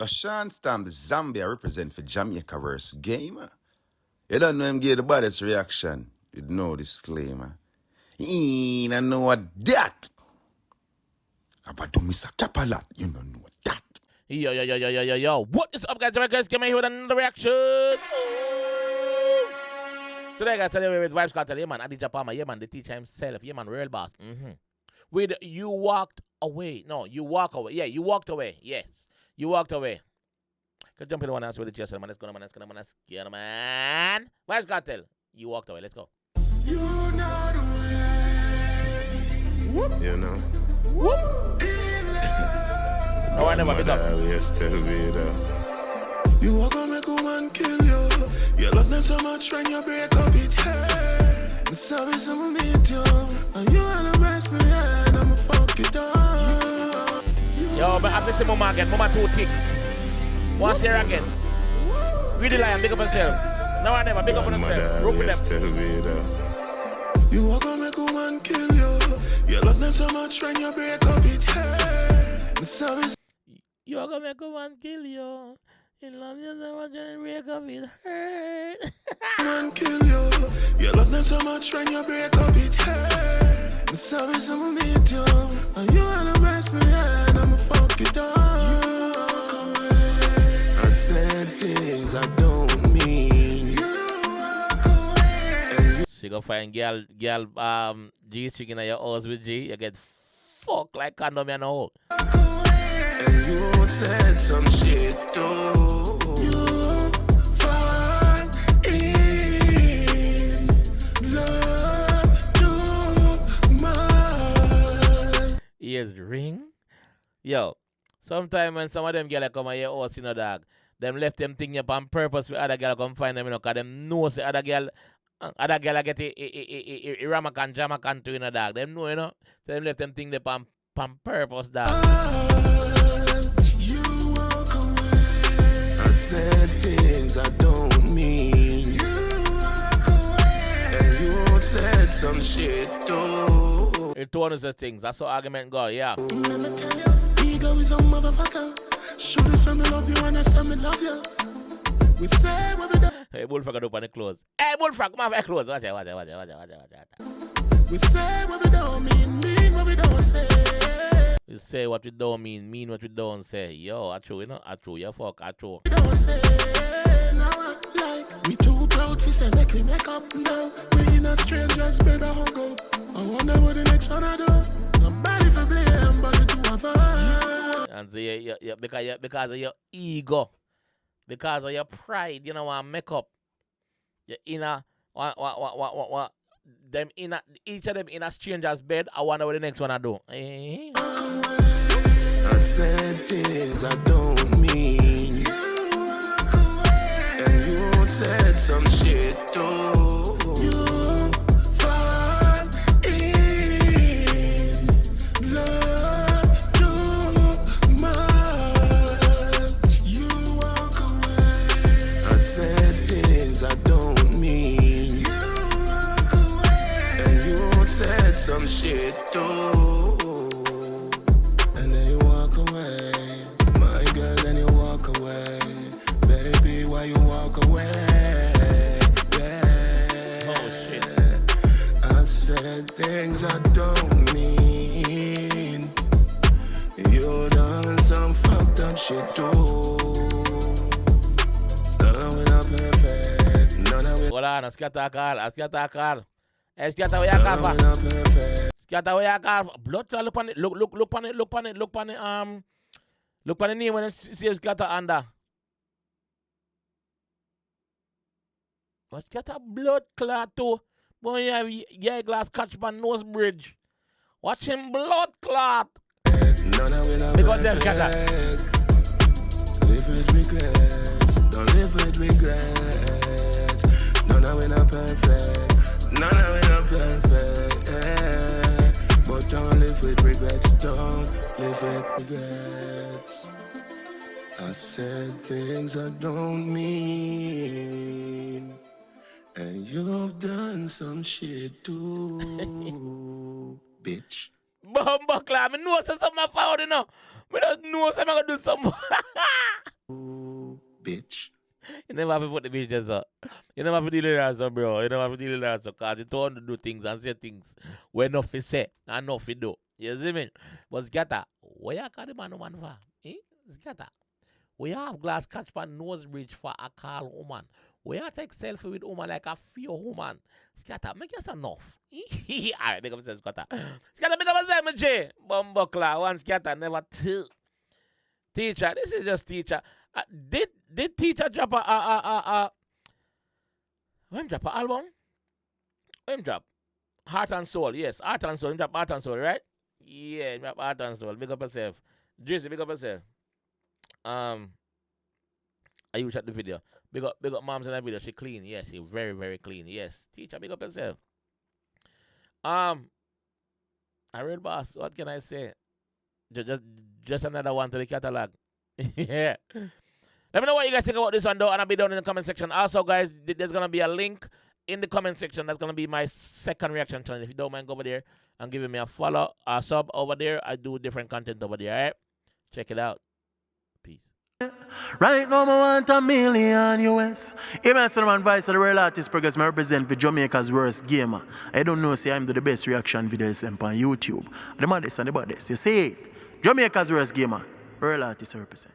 A Sean Stam, the Zambia represent for Jamaica versus game. You don't know him give the baddest reaction. You know disclaimer. He don't know what that. About to miss a capalat. You don't know that. Yo. What is up, guys? Jamaica 𝐂𝐂𝐂𝐓𝐈𝐎𝐍 here with another reaction. Today, guys, today with Vybz Kartel. Yeah, man. Adidja Palmer. Yeah, man. The teacher himself. Yeah, man. Real boss. With You Walked Away. No, You Walk Away. Yeah, You Walked Away. Yes. You Walked Away. Can jump in one answer with the chest, man. Let's go, man. Let's go, man. Let's go, man. Vybz Kartel. You Walked Away. Let's go. You know the way. You know. Whoop. No, I never pick up. You walk on make a man kill you. You love me so much when you break up it hurt. And so is I'ma meet you. And you wanna mess me and I'ma fuck it up. Yo, but I see Mama again. Mama too thick. Once here again. Really lion, big up yourself. No, I never big up on yourself. Rope with them. You walk on make a man kill you. You love me so much when you break up it hurt. And so is You are gonna make a man kill you. You love you so much and break up it hurt. man kill you. You love me so much when you break up it hurt. And so is I'ma meet you. And you wanna mess me and I'ma fuck it up. I said things I don't mean. She go find girl G chicken at your house with G. You get fucked like condom in a hole. And you said some shit too. You fall in love too much. Ears ring. Yo, sometimes when some of them girls come at your house, you know, dog, them left them thing up on purpose for other girl come find them, you know, cause them know say other girl get a ramakan jamakan to, you know, dog. Them know, you know. So them left them thing up on purpose, dog. You walk away. I said things I don't mean. You walk away. And you said some shit too. It two honest things. That's how argument go, yeah. Let me tell you, ego is a motherfucker. Should I say me love you and I say me love you? We say what we do. Hey, Bullfrog, open the clothes. Hey, Bullfrog, come on, very close. Watch it. We say what we don't mean what we don't say. We say what we don't mean what we don't say. Yo, I true, you know? I true, you fuck, I true. We don't say, now like, we too proud to say make we make up now. We in a stranger's bed a hug up. I wonder what the next one I do. Nobody for blame, but the two of us. And say, because of your ego. Because of your pride, you know, want make up. Your inner, them inner, each of them in a stranger's bed. I wonder what the next one I do. I said things I don't mean. And you said some shit too. You fall in love too much. You walk away. I said things I don't mean. You walk away. And you said some shit too. And then you walk away. My girl, then you walk away. Baby, why you walk away? Yeah. Oh, shit. I've said things I don't mean. You done some fucked up shit too. None of it not perfect. None of it. Hold on, scatter call. Hey, scatter where you call for? Not perfect. Scatter where you call for? Blood clot, look on it. Look on it. Look on the name when it says scatter under. But scatter blood clot too. Boy, you have your glass catch by nose bridge. Watch him blood clot. None of it not Because they're perfect. scatter. Live with regrets. Don't live with regrets. None of it not perfect. None of it not perfect. But don't live with regrets. Don't live with regrets. I said things I don't mean. And you've done some shit too. Bitch. Bumbuckler, I know something I found, you know. I don't know something I'm going to do something. never have to put the bitches up. You never have to deal with that, so, bro. You never have to deal with that, so, because you don't want to do things and say things where nothing say and nothing do. You see me? But scatter, where you call the man woman for? Eh? Scatter. We have glass catch pan nose bridge for a call woman. We have take selfie with woman like a fear woman. Scatter, make us enough. Alright, make up yourself, Scatter. Scatter, make up yourself, my J. Bumbuckler, one scatter, never two. Teacher, this is just teacher. Did teacher drop when drop an album? When drop? Heart and Soul, yes. Heart and Soul, drop Heart and Soul, right? Yeah, drop Heart and Soul. Make up yourself. Drizzy, make up yourself. I you check the video. Big up moms in that video. She clean. Yes, she very, very clean. Yes. Teacher, big up yourself. I read boss. What can I say? Just another one to the catalog. Yeah. Let me know what you guys think about this one though, and I'll be down in the comment section. Also, guys, there's gonna be a link in the comment section. That's gonna be my second reaction channel. If you don't mind, go over there and giving me a follow, a sub over there. I do different content over there. Alright? Check it out. Peace. Right now, I want $1 million US. Even as I'm advice of the real artist progress, I represent for Jamaica's worst gamer. I don't know, say I'm the best reaction videos on YouTube. The maddest and the baddest. You see it? Jamaica's worst gamer. Real artist represent.